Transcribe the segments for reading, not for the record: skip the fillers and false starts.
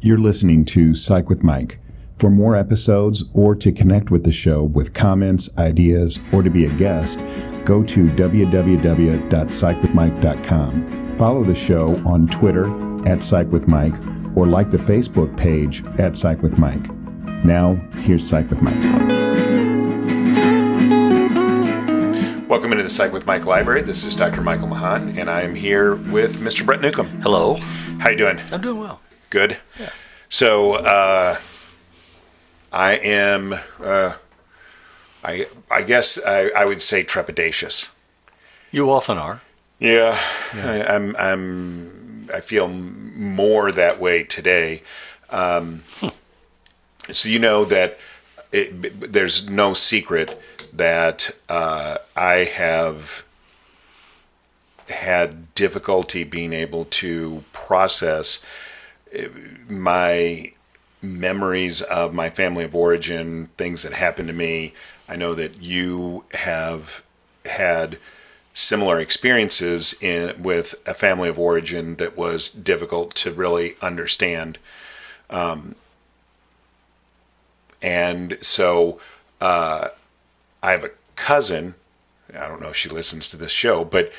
You're listening to Psych with Mike. For more episodes or to connect with the show with comments, ideas, or to be a guest, go to www.psychwithmike.com. Follow the show on Twitter @PsychWithMike or like the Facebook page @PsychWithMike. Now, here's Psych with Mike. Welcome into the Psych with Mike Library. This is Dr. Michael Mahan, and I am here with Mr. Brett Newcomb. Hello. How you doing? I'm doing well. Good. Yeah. So, I am, I guess I would say trepidatious. You often are. Yeah. I feel more that way today. So you know that there's no secret that I have had difficulty being able to process my memories of my family of origin, things that happened to me. I know that you have had similar experiences with a family of origin that was difficult to really understand. And so I have a cousin, I don't know if she listens to this show, but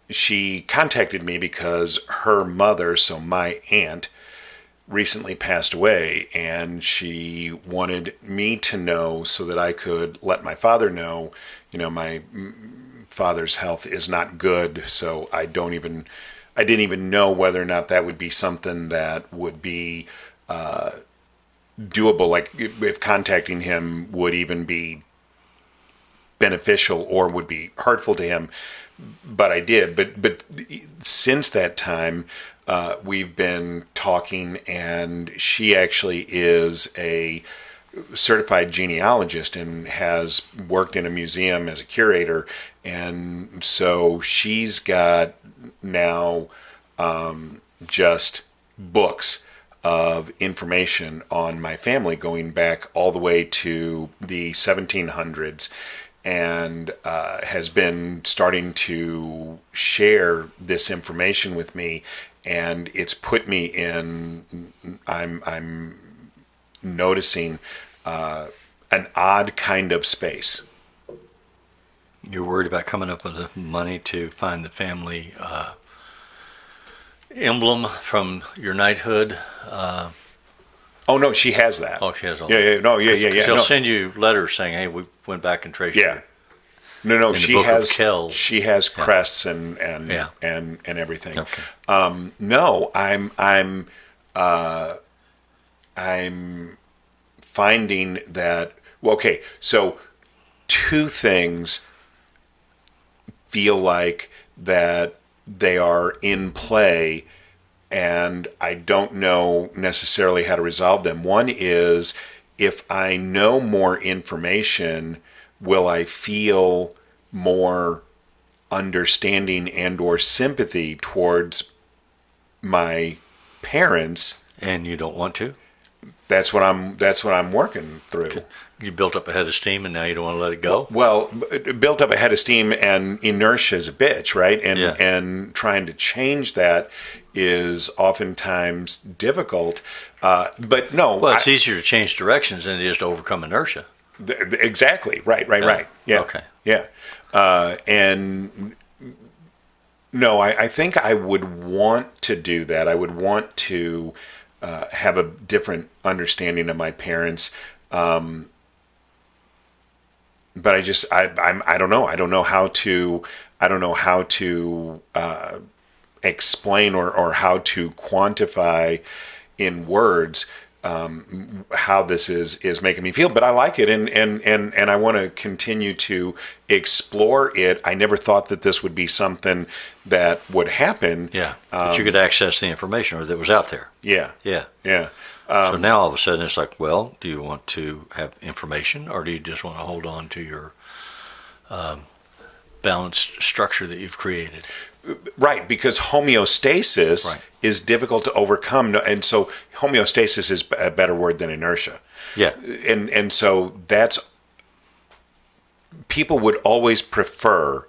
she contacted me because her mother, so my aunt, recently passed away, and she wanted me to know so that I could let my father know, my father's health is not good, so I didn't even know whether or not that would be something that would be doable, like if contacting him would even be beneficial or would be hurtful to him. But I did. But since that time, we've been talking, and she actually is a certified genealogist and has worked in a museum as a curator. And so she's got now just books of information on my family going back all the way to the 1700s. And has been starting to share this information with me, and it's put me in. I'm noticing an odd kind of space. You're worried about coming up with the money to find the family emblem from your knighthood. Oh no, she has that. Oh, she has all that. Yeah. She'll send you letters saying, "Hey, we went back and traced." Yeah. No. She has. She has crests and everything. Okay. No, I'm finding that. Well, okay, so two things feel like that they are in play, and I don't know necessarily how to resolve them. One is, if I know more information, will I feel more understanding and or sympathy towards my parents? And you don't want to? That's what I'm working through. Okay. You built up a head of steam, and now you don't want to let it go? Well, built up a head of steam, and inertia is a bitch, right? And trying to change that is oftentimes difficult. But no. Well, it's easier to change directions than it is to overcome inertia. Exactly. Right. Yeah. Okay. Yeah. And no, I think I would want to do that. I would want to have a different understanding of my parents. But I don't know. I don't know how to explain or how to quantify in words how this is making me feel. But I like it, and I want to continue to explore it. I never thought that this would be something that would happen. Yeah, but you could access the information, or that was out there. Yeah. So now all of a sudden it's like, well, do you want to have information, or do you just want to hold on to your balanced structure that you've created? Right, because homeostasis is difficult to overcome, and so homeostasis is a better word than inertia. Yeah, and so that's, people would always prefer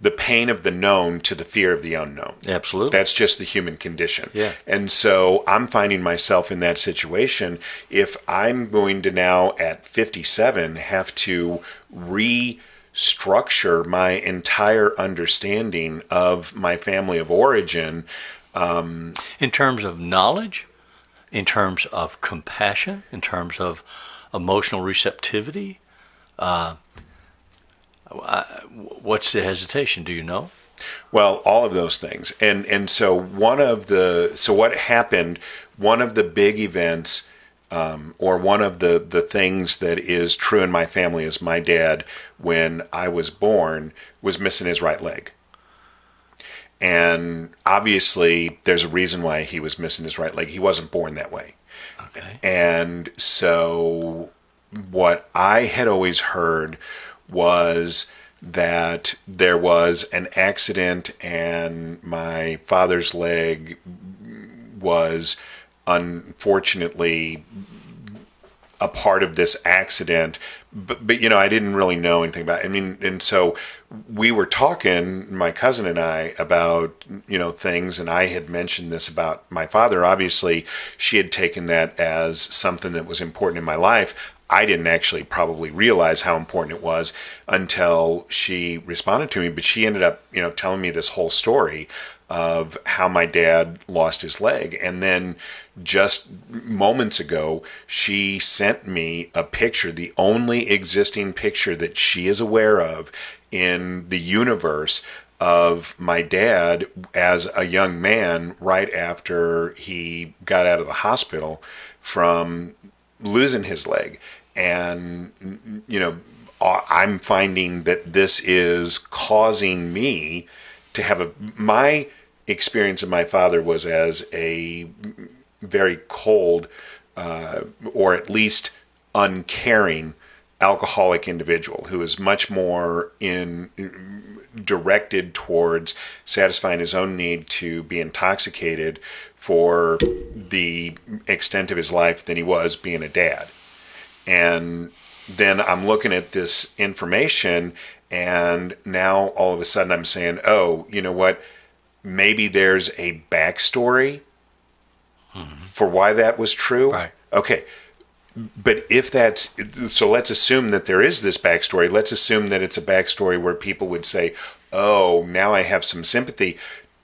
the pain of the known to the fear of the unknown. Absolutely. That's just the human condition. Yeah. And so I'm finding myself in that situation. If I'm going to now at 57 have to restructure my entire understanding of my family of origin. In terms of knowledge, in terms of compassion, in terms of emotional receptivity, what's the hesitation? Do you know? Well, all of those things. And so what happened, one of the big events, or one of the things that is true in my family is my dad, when I was born, was missing his right leg. And obviously there's a reason why he was missing his right leg. He wasn't born that way. Okay. And so what I had always heard was that there was an accident and my father's leg was unfortunately a part of this accident, but I didn't really know anything about it. I mean, and so we were talking, my cousin and I, about things, and I had mentioned this about my father. Obviously, she had taken that as something that was important in my life. I didn't actually probably realize how important it was until she responded to me, but she ended up, telling me this whole story of how my dad lost his leg. And then just moments ago, she sent me a picture, the only existing picture that she is aware of in the universe, of my dad as a young man right after he got out of the hospital from losing his leg. And, I'm finding that this is causing me to have my experience of my father was as a very cold, or at least uncaring alcoholic individual who is much more directed towards satisfying his own need to be intoxicated for the extent of his life than he was being a dad. And then I'm looking at this information, and now all of a sudden I'm saying, oh, you know what? Maybe there's a backstory for why that was true. Right. Okay. But if that's, so let's assume that there is this backstory. Let's assume that it's a backstory where people would say, oh, now I have some sympathy.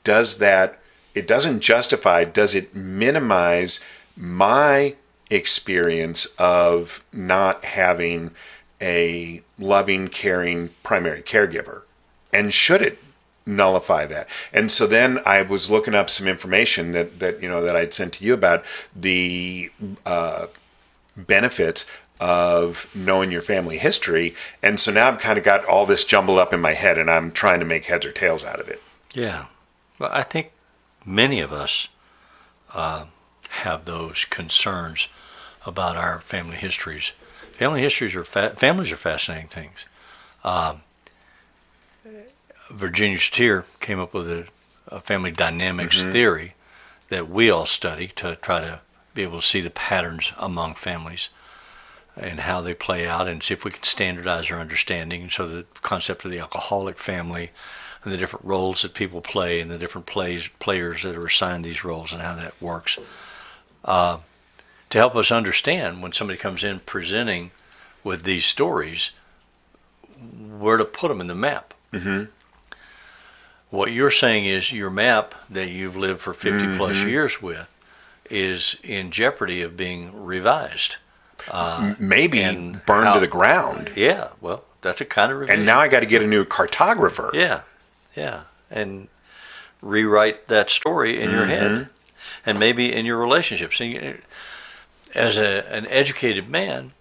It doesn't justify, does it minimize my experience of not having a loving, caring primary caregiver? And should it nullify that? And so then I was looking up some information that I'd sent to you about the benefits of knowing your family history. And so now I've kind of got all this jumbled up in my head, and I'm trying to make heads or tails out of it. Yeah. Well, I think many of us have those concerns about our family histories. Families are fascinating things. Virginia Satir came up with a family dynamics theory that we all study to try to be able to see the patterns among families and how they play out, and see if we can standardize our understanding. So the concept of the alcoholic family and the different roles that people play and the different players that are assigned these roles and how that works, to help us understand when somebody comes in presenting with these stories, where to put them in the map. Mm-hmm. What you're saying is your map that you've lived for 50 plus years with is in jeopardy of being revised. Maybe burned to the ground. Yeah, well, that's a kind of revision. And now I got to get a new cartographer. Yeah. And rewrite that story in your head. And maybe in your relationships. As an educated man,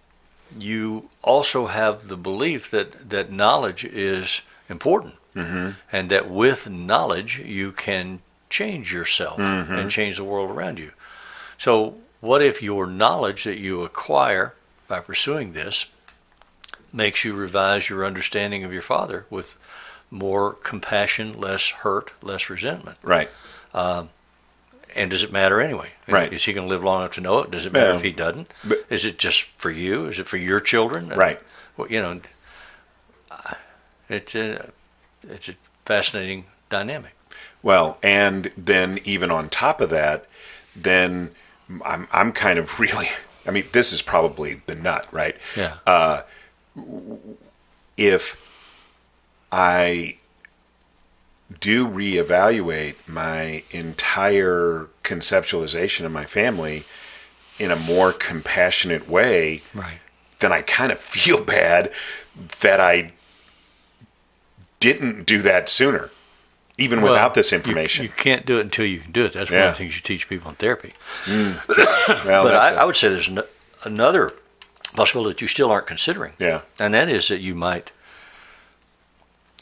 you also have the belief that knowledge is important. And that with knowledge, you can change yourself and change the world around you. So what if your knowledge that you acquire by pursuing this makes you revise your understanding of your father with more compassion, less hurt, less resentment? Right. And does it matter anyway? Right. Is he going to live long enough to know it? Does it matter if he doesn't? Is it just for you? Is it for your children? Right. Well, it's a fascinating dynamic. Well, and then even on top of that, then I'm kind of really, I mean, this is probably the nut, right? Yeah. If I do reevaluate my entire conceptualization of my family in a more compassionate way, Right. then I kind of feel bad that I didn't do that sooner, even without this information. You can't do it until you can do it. That's one of the things you teach people in therapy. Well, But I would say there's another possibility that you still aren't considering. Yeah. And that is that you might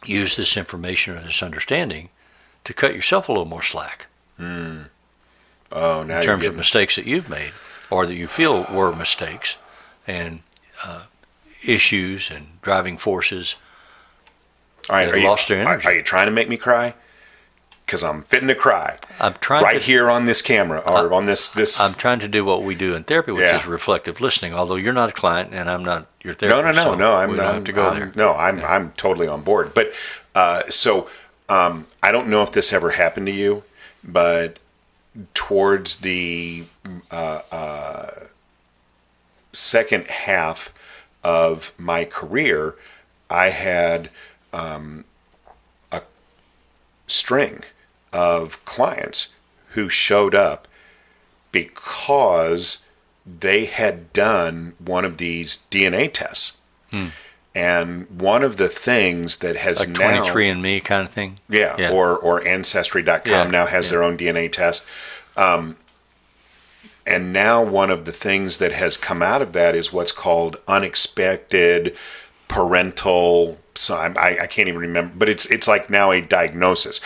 use this information or this understanding to cut yourself a little more slack. Oh, now in terms of mistakes that you've made or that you feel were mistakes and issues and driving forces all right, that lost their energy. Are you trying to make me cry? Because I'm fitting to cry. I'm trying right here on this camera or on this. I'm trying to do what we do in therapy, which is reflective listening. Although you're not a client and I'm not your therapist. No. We don't have to go there. No, I'm totally on board. But so I don't know if this ever happened to you, but towards the second half of my career, I had a string of clients who showed up because they had done one of these DNA tests. And one of the things that has like now 23andMe kind of thing. Yeah. Or Ancestry.com now has their own DNA test. And now one of the things that has come out of that is what's called unexpected parental. So I can't even remember, but it's like now a diagnosis,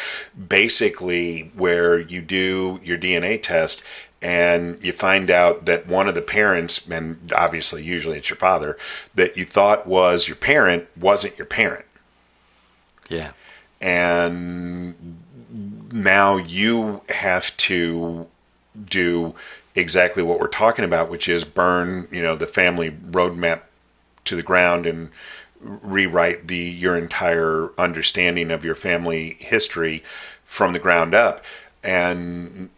basically where you do your DNA test and you find out that one of the parents, and obviously usually it's your father, that you thought was your parent wasn't your parent. Yeah. And now you have to do exactly what we're talking about, which is burn, the family roadmap to the ground and rewrite your entire understanding of your family history from the ground up. And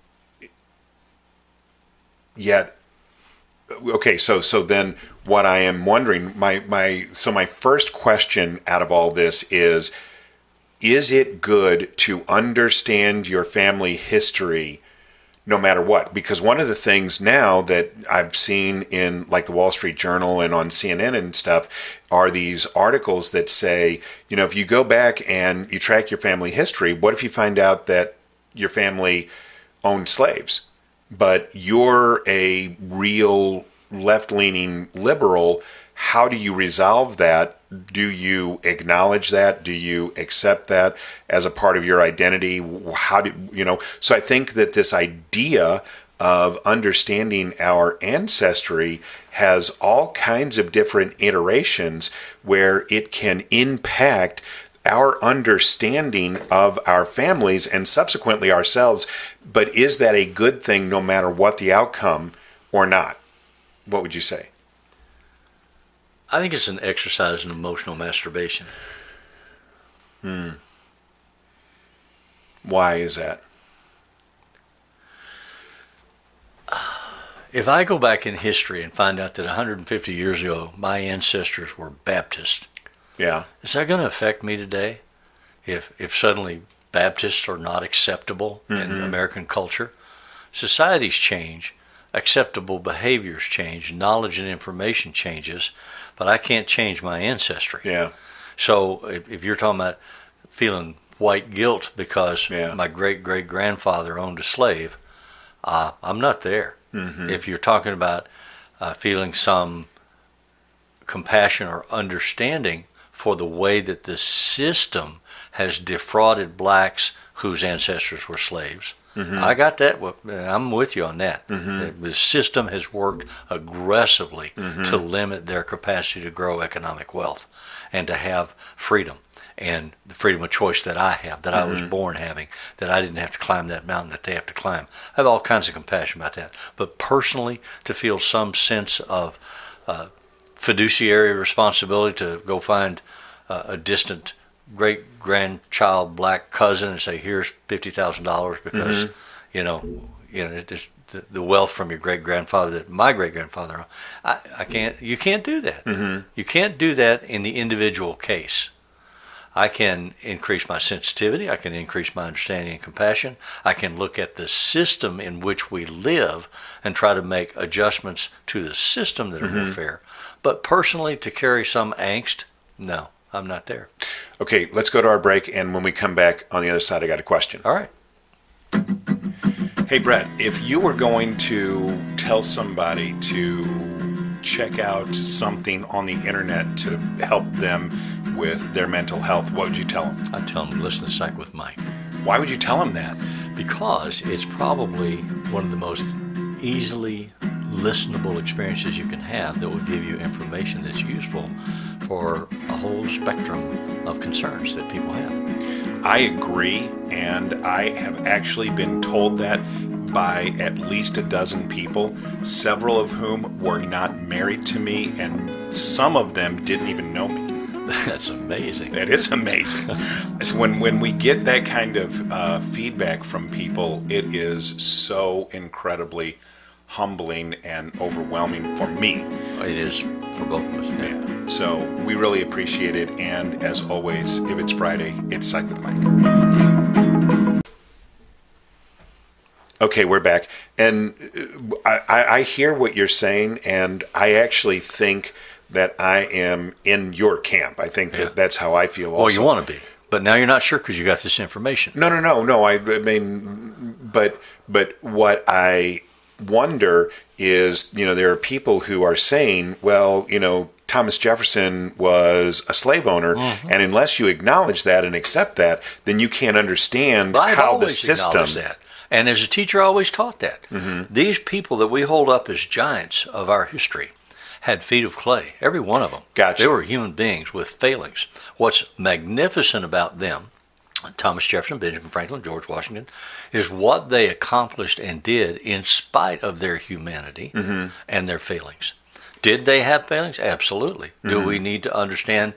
yet, okay, so then what I am wondering, my first question out of all this is it good to understand your family history no matter what? Because one of the things now that I've seen in like the Wall Street Journal and on CNN and stuff are these articles that say, if you go back and you track your family history, what if you find out that your family owned slaves, but you're a real left-leaning liberal? How do you resolve that? Do you acknowledge that? Do you accept that as a part of your identity? So I think that this idea of understanding our ancestry has all kinds of different iterations where it can impact our understanding of our families and subsequently ourselves. But is that a good thing no matter what the outcome or not? What would you say? I think it's an exercise in emotional masturbation. Why is that? If I go back in history and find out that 150 years ago my ancestors were Baptist, is that going to affect me today? If suddenly Baptists are not acceptable in American culture, societies change, acceptable behaviors change, knowledge and information changes, but I can't change my ancestry. Yeah. So if you're talking about feeling white guilt because my great-great-grandfather owned a slave, I'm not there. If you're talking about feeling some compassion or understanding for the way that the system has defrauded blacks whose ancestors were slaves, I got that. I'm with you on that. The system has worked aggressively to limit their capacity to grow economic wealth and to have freedom and the freedom of choice that I have, that I was born having, that I didn't have to climb that mountain that they have to climb. I have all kinds of compassion about that. But personally, to feel some sense of fiduciary responsibility to go find a distant great-grandchild black cousin and say, here's $50,000 because, it is the wealth from your great-grandfather that my great-grandfather, you can't do that. Mm-hmm. You can't do that in the individual case. I can increase my sensitivity. I can increase my understanding and compassion. I can look at the system in which we live and try to make adjustments to the system that are more fair. But personally, to carry some angst, no, I'm not there. Okay, let's go to our break, and when we come back on the other side, I got a question. All right. Hey, Brett, if you were going to tell somebody to check out something on the internet to help them with their mental health, what would you tell them? I'd tell them to listen to Psych with Mike. Why would you tell them that? Because it's probably one of the most easily listenable experiences you can have that will give you information that's useful for a whole spectrum of concerns that people have. I agree, and I have actually been told that by at least a dozen people, several of whom were not married to me, and some of them didn't even know me. That's amazing. That is amazing. When we get that kind of feedback from people, it is so incredibly humbling and overwhelming for me. It is for both of us. Yeah. So we really appreciate it, and as always, if it's Friday, it's Psych with Mike. Okay, we're back, and I hear what you're saying, and I actually think that I am in your camp. I think that's how I feel also. Well, you want to be, but now you're not sure because you got this information. No. I mean, but what I wonder is, there are people who are saying, well, Thomas Jefferson was a slave owner, and unless you acknowledge that and accept that, then you can't understand how the system. That. And as a teacher, I always taught that. These people that we hold up as giants of our history had feet of clay, every one of them. Gotcha. They were human beings with failings. What's magnificent about them, Thomas Jefferson, Benjamin Franklin, George Washington, is what they accomplished and did in spite of their humanity and their failings. Did they have failings? Absolutely. Do we need to understand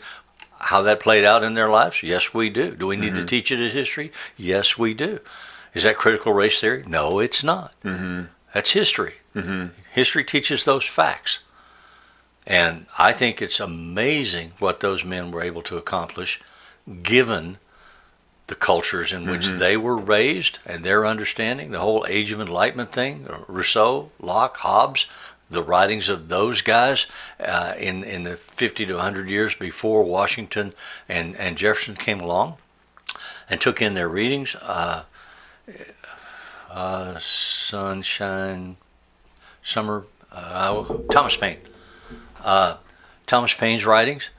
how that played out in their lives? Yes, we do. Do we need to teach it as history? Yes, we do. Is that critical race theory? No, it's not. That's history. History teaches those facts. And I think it's amazing what those men were able to accomplish given the cultures in which they were raised and their understanding, the whole Age of Enlightenment thing, Rousseau, Locke, Hobbes, the writings of those guys in the 50 to 100 years before Washington and Jefferson came along and took in their readings. Sunshine, Summer, Thomas Paine. Thomas Paine's writings,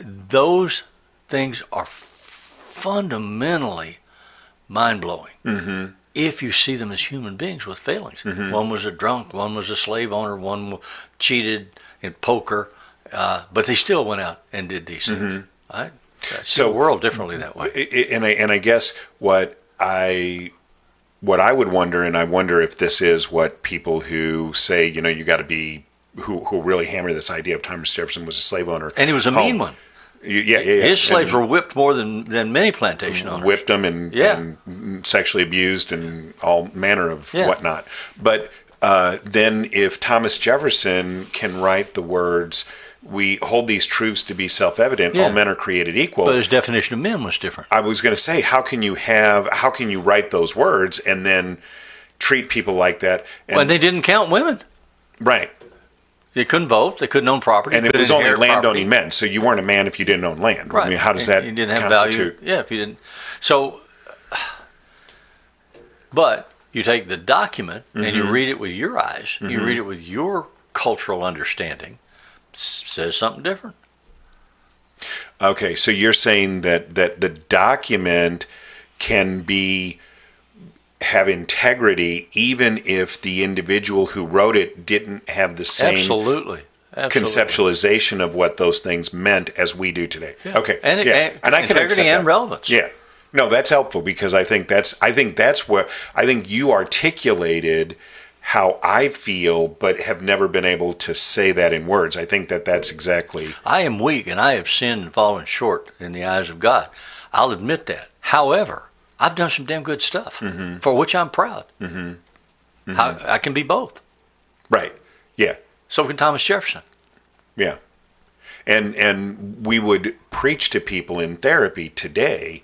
those things are fundamentally mind-blowing if you see them as human beings with failings. One was a drunk, one was a slave owner, one cheated in poker, but they still went out and did these things. I see the world differently that way. And I guess what I would wonder, and I wonder if this is what people who say, you got to be, who really hammer this idea of Thomas Jefferson was a slave owner. And he was a mean one. Yeah. His slaves were whipped more than many plantation owners. Whipped them and sexually abused and all manner of whatnot. But then if Thomas Jefferson can write the words, we hold these truths to be self-evident, all men are created equal. But his definition of men was different. I was going to say, how can you write those words and then treat people like that? And they didn't count women. Right. They couldn't vote. They couldn't own property. And it was only land-owning men, so you weren't a man if you didn't own land. Right. I mean, how does that you didn't have constitute? Value. Yeah, if you didn't. So, but you take the document and you read it with your eyes. You read it with your cultural understanding. Says something different. Okay, so you're saying that the document can have integrity even if the individual who wrote it didn't have the same Absolutely. conceptualization of what those things meant as we do today. Yeah. Okay, and I can integrity and relevance. Yeah, no, that's helpful because I think you articulated how I feel, but have never been able to say that in words. I think that that's exactly. I am weak and I have sinned and fallen short in the eyes of God. I'll admit that. However, I've done some damn good stuff for which I'm proud. I can be both. Right. Yeah. So can Thomas Jefferson. Yeah. And we would preach to people in therapy today,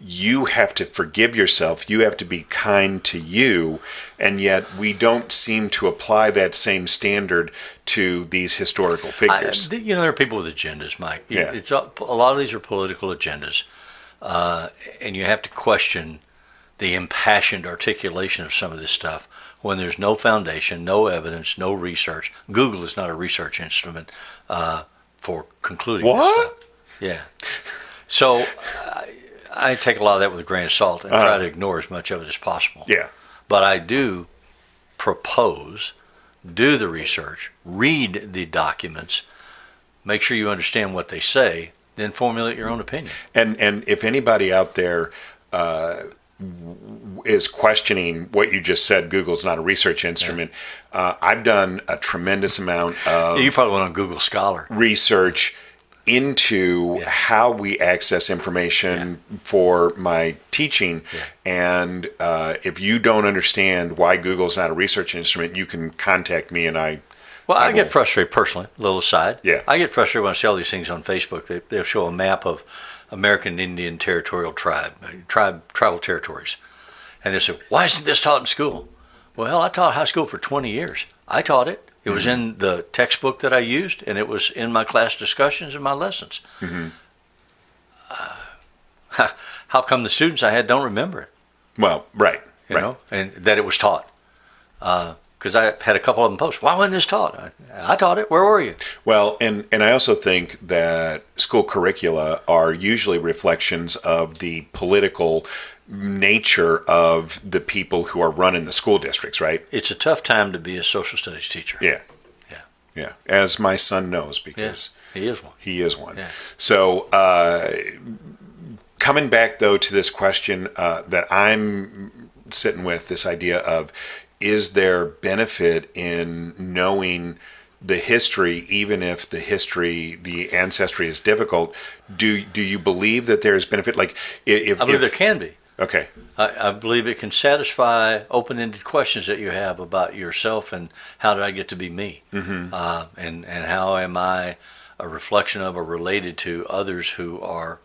you have to forgive yourself, you have to be kind to you, and yet we don't seem to apply that same standard to these historical figures. There are people with agendas, Mike. Yeah. A lot of these are political agendas, and you have to question the impassioned articulation of some of this stuff when there's no foundation, no evidence, no research. Google is not a research instrument for concluding this stuff. Yeah. So I take a lot of that with a grain of salt and try to ignore as much of it as possible. Yeah. But I do propose, do the research, read the documents, make sure you understand what they say, then formulate your own opinion. And if anybody out there is questioning what you just said, Google's not a research instrument. I've done a tremendous amount of you probably went on Google Scholar research into how we access information for my teaching. And if you don't understand why Google's not a research instrument, you can contact me and I get frustrated personally, a little aside. Yeah. I get frustrated when I see all these things on Facebook. They'll show a map of American Indian Territorial tribal territories. And they say, why isn't this taught in school? Well, I taught high school for 20 years. I taught it. It was in the textbook that I used, and it was in my class discussions and my lessons. How come the students I had don't remember it? Well, right. You know, and that it was taught. Because I had a couple of them post, why wasn't this taught? I taught it. Where were you? Well, and I also think that school curricula are usually reflections of the political nature of the people who are running the school districts, right? It's a tough time to be a social studies teacher. Yeah. As my son knows, because he is one. He is one. Yeah. So, coming back though to this question that I'm sitting with, this idea of, is there benefit in knowing the history, even if the ancestry is difficult? Do you believe that there's benefit? Like, I believe there can be. Okay. I believe it can satisfy open-ended questions that you have about yourself and how did I get to be me, and how am I a reflection of or related to others who are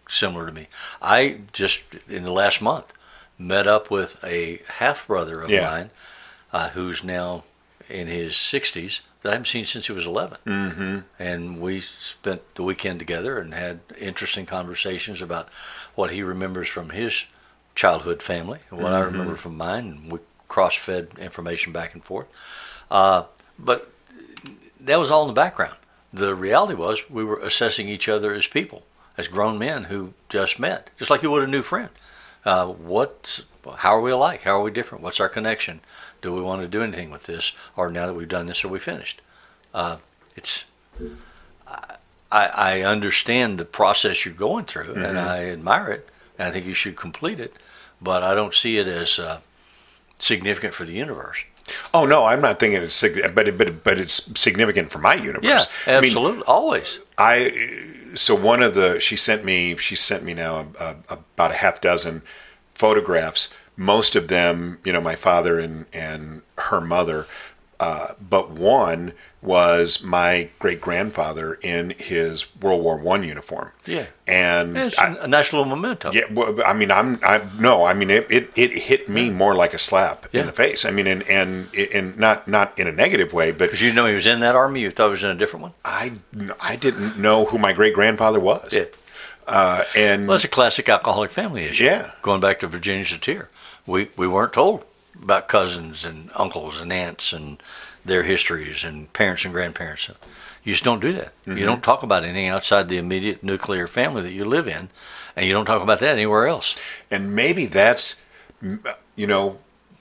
similar to me. I just in the last month met up with a half-brother of mine who's now in his 60s that I haven't seen since he was 11. And we spent the weekend together and had interesting conversations about what he remembers from his childhood family and what I remember from mine. And we cross-fed information back and forth. But that was all in the background. The reality was we were assessing each other as people, as grown men who just met, just like you would a new friend. How are we alike? How are we different? What's our connection? Do we want to do anything with this? Or now that we've done this, are we finished? I understand the process you're going through, and I admire it, and I think you should complete it, but I don't see it as significant for the universe. Oh no, I'm not thinking it's significant, but it's significant for my universe. Yeah, absolutely, I mean, always. She sent me now about a half dozen photographs. Most of them, my father and her mother, but one was my great grandfather in his World War I uniform. Yeah, and it's a nice little memento. Yeah, well, I mean, it hit me more like a slap in the face. I mean, and not in a negative way, but because he was in that army, you thought he was in a different one. I didn't know who my great grandfather was. Yeah. Well, it's a classic alcoholic family issue. Yeah, going back to Virginia Satir, we weren't told about cousins and uncles and aunts and their histories and parents and grandparents. You just don't do that. You don't talk about anything outside the immediate nuclear family that you live in, and you don't talk about that anywhere else. And maybe that's an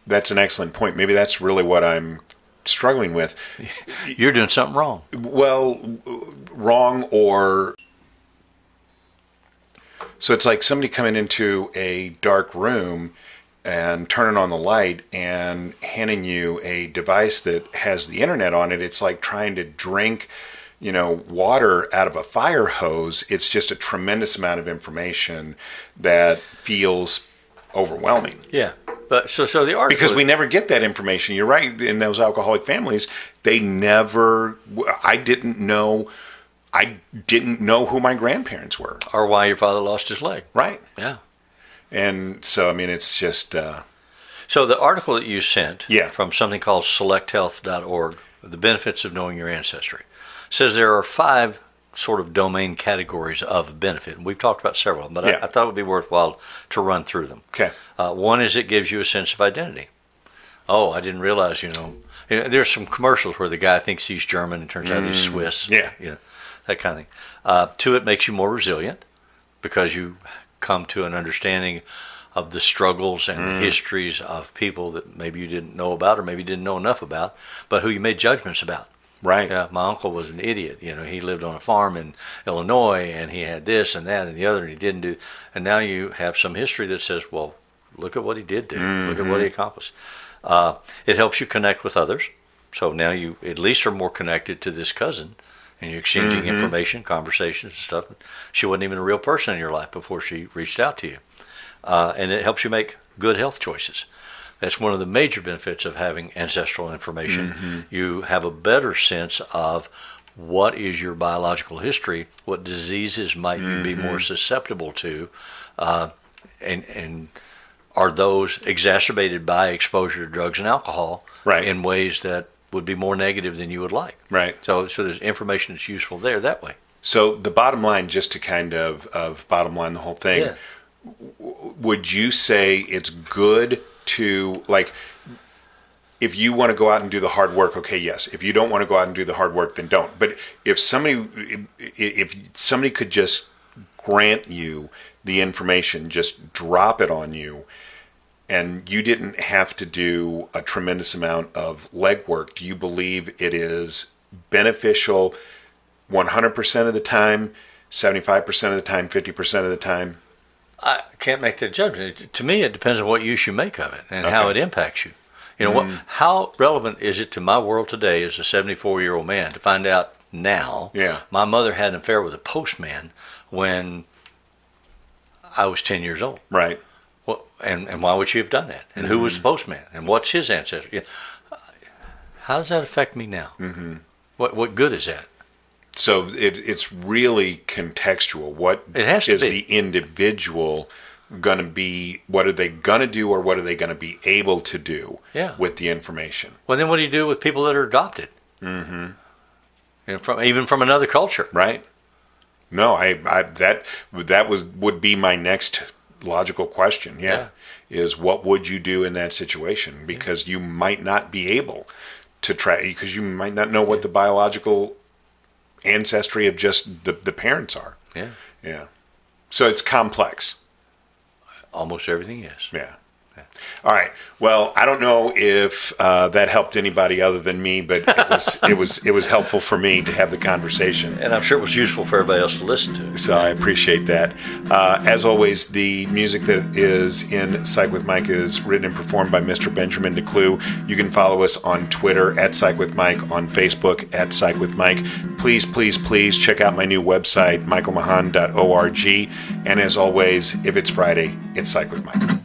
excellent point. Maybe that's really what I'm struggling with. You're doing something wrong. Well, wrong or... So it's like somebody coming into a dark room and turning on the light and handing you a device that has the internet on it, it's like trying to drink, water out of a fire hose. It's just a tremendous amount of information that feels overwhelming. Yeah. But so the article, because we never get that information. You're right. In those alcoholic families, they never. I didn't know who my grandparents were, or why your father lost his leg. Right. Yeah. And so, I mean, it's just. So the article that you sent, yeah. from something called selecthealth.org, The Benefits of Knowing Your Ancestry, says there are 5 sort of domain categories of benefit. And we've talked about several of them, but yeah. I thought it would be worthwhile to run through them. Okay. One is it gives you a sense of identity. Oh, I didn't realize, there's some commercials where the guy thinks he's German and turns out he's Swiss. Yeah. That kind of thing. 2, it makes you more resilient because you come to an understanding of the struggles and the histories of people that maybe you didn't know about or maybe didn't know enough about, but who you made judgments about. Right. Yeah, my uncle was an idiot. He lived on a farm in Illinois, and he had this and that and the other, and he didn't do. And now you have some history that says, well, look at what he did do. Look at what he accomplished. It helps you connect with others. So now you at least are more connected to this cousin, and you're exchanging information, conversations, and stuff. She wasn't even a real person in your life before she reached out to you. And it helps you make good health choices. That's one of the major benefits of having ancestral information. You have a better sense of what is your biological history, what diseases might you be more susceptible to, and are those exacerbated by exposure to drugs and alcohol in ways that would be more negative than you would like. Right. So there's information that's useful there that way. So the bottom line, just to kind of bottom line the whole thing, would you say it's good to, like, if you want to go out and do the hard work, okay, yes. If you don't want to go out and do the hard work, then don't. But if somebody could just grant you the information, just drop it on you, and you didn't have to do a tremendous amount of legwork, do you believe it is beneficial 100% of the time, 75% of the time, 50% of the time? I can't make that judgment. To me, it depends on what use you make of it and how it impacts you. How relevant is it to my world today as a 74-year-old man to find out now my mother had an affair with a postman when I was 10 years old? Right. Well, and why would she have done that? And who was the postman? And what's his ancestry? How does that affect me now? What good is that? So it's really contextual. What it has to is be. The individual going to be? What are they going to do, or what are they going to be able to do with the information? Well, then what do you do with people that are adopted? Even from another culture, right? No, that would be my next logical question. Is what would you do in that situation? Because you might not be able to try, because you might not know what the biological ancestry of just the parents are. Yeah. So it's complex. Almost everything is. Yeah. All right. Well, I don't know if that helped anybody other than me, but it was helpful for me to have the conversation, and I'm sure it was useful for everybody else to listen to. So I appreciate that. As always, the music that is in Psych with Mike is written and performed by Mr. Benjamin DeClue. You can follow us on Twitter at Psych with Mike, on Facebook at Psych with Mike. Please, please, please check out my new website, michaelmahan.org. And as always, if it's Friday, it's Psych with Mike.